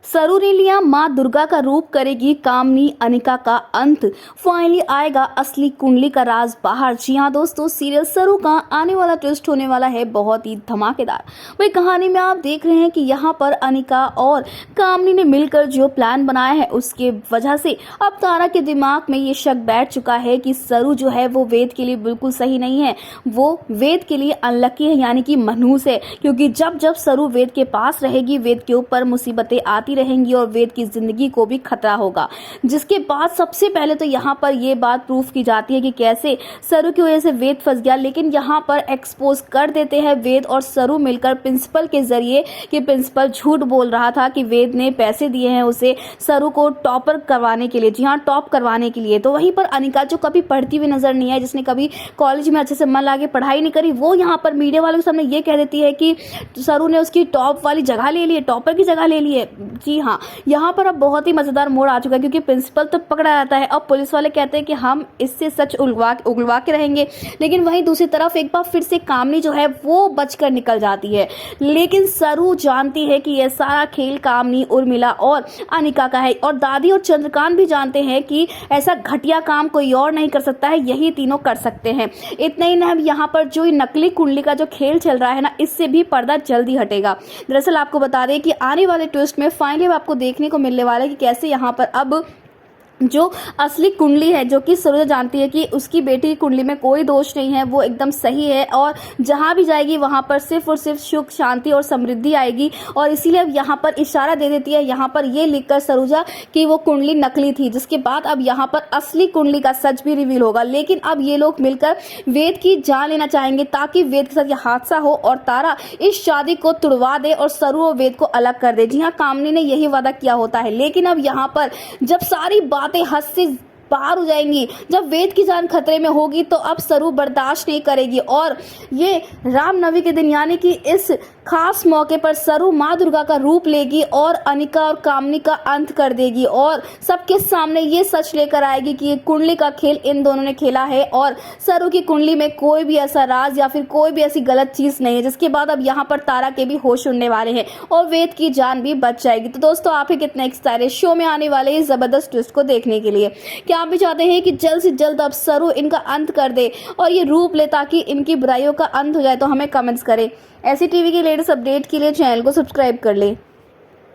सरू ने लिया मां दुर्गा का रूप, करेगी कामनी अनिका का अंत, फाइनली आएगा असली कुंडली का राज बाहर। जी हाँ दोस्तों, सीरियल सरू का आने वाला ट्विस्ट होने वाला है बहुत ही धमाकेदार। वही कहानी में आप देख रहे हैं कि यहाँ पर अनिका और कामनी ने मिलकर जो प्लान बनाया है उसके वजह से अब तारा के दिमाग में ये शक बैठ चुका है कि सरू जो है वो वेद के लिए बिल्कुल सही नहीं है, वो वेद के लिए अनलकी है, यानी कि मनहूस है। क्योंकि जब जब सरू वेद के पास रहेगी वेद के ऊपर मुसीबतें आती रहेंगी और वेद की जिंदगी को भी खतरा होगा। जिसके बाद सबसे पहले तो यहाँ पर ये बात प्रूफ की जाती है कि कैसे सरू की वजह से वेद फंस गया, लेकिन यहाँ पर एक्सपोज कर देते हैं वेद और सरू मिलकर प्रिंसिपल के जरिए कि प्रिंसिपल झूठ बोल रहा था कि वेद ने पैसे दिए हैं उसे सरू को टॉपर करवाने के लिए। जी हाँ, टॉप करवाने के लिए। तो वहीं पर अनिका जो कभी पढ़ती हुई नजर नहीं है, जिसने कभी कॉलेज में अच्छे से मन लगा के पढ़ाई नहीं करी, वो यहाँ पर मीडिया वालों के सामने ये कह देती है कि सरू ने उसकी टॉप वाली जगह ले ली है, टॉपर की जगह ले ली है। जी हाँ, यहाँ पर अब बहुत ही मजेदार मोड़ आ चुका है क्योंकि प्रिंसिपल तो पकड़ा जाता है। अब पुलिस वाले कहते हैं कि हम इससे सच उगलवा के रहेंगे, लेकिन वहीं दूसरी तरफ एक बार फिर से कामनी जो है वो बचकर निकल जाती है। लेकिन सरू जानती है कि यह सारा खेल कामनी, उर्मिला और अनिका का है और दादी और चंद्रकांत भी जानते हैं कि ऐसा घटिया काम कोई और नहीं कर सकता है, यही तीनों कर सकते हैं। इतना ही नहीं, यहाँ पर जो नकली कुंडली का जो खेल चल रहा है ना, इससे भी पर्दा जल्दी हटेगा। दरअसल आपको बता दें कि आने वाले ट्विस्ट में फाइनली आपको देखने को मिलने वाला है कि कैसे यहाँ पर अब जो असली कुंडली है, जो कि सरोजा जानती है कि उसकी बेटी की कुंडली में कोई दोष नहीं है, वो एकदम सही है और जहां भी जाएगी वहां पर सिर्फ और सिर्फ सुख शांति और समृद्धि आएगी। और इसीलिए अब यहाँ पर इशारा दे देती है, यहाँ पर ये लिखकर सरोजा कि वो कुंडली नकली थी, जिसके बाद अब यहाँ पर असली कुंडली का सच भी रिवील होगा। लेकिन अब ये लोग मिलकर वेद की जान लेना चाहेंगे ताकि वेद के साथ ये हादसा हो और तारा इस शादी को तुड़वा दे और सरू और वेद को अलग कर दे। जी हाँ, कामनी ने यही वादा किया होता है। लेकिन अब यहाँ पर जब सारी बातें हद से बाहर हो जाएंगी, जब वेद की जान खतरे में होगी, तो अब सरू बर्दाश्त नहीं करेगी और ये रामनवमी के दिन यानी कि इस खास मौके पर सरू माँ दुर्गा का रूप लेगी और अनिका और कामनी का अंत कर देगी और सबके सामने ये सच लेकर आएगी कि ये कुंडली का खेल इन दोनों ने खेला है और सरू की कुंडली में कोई भी ऐसा राज या फिर कोई भी ऐसी गलत चीज नहीं है। जिसके बाद अब यहाँ पर तारा के भी होश उड़ने वाले हैं और वेद की जान भी बच जाएगी। तो दोस्तों, आप ही कितने एक्साइटेड शो में आने वाले इस जबरदस्त ट्विस्ट को देखने के लिए? क्या आप भी चाहते हैं कि जल्द से जल्द अब सरू इनका अंत कर दे और ये रूप ले ताकि इनकी बुराइयों का अंत हो जाए? तो हमें कमेंट्स करें। ऐसी टीवी की लेटेस्ट अपडेट के लिए चैनल को सब्सक्राइब कर ले।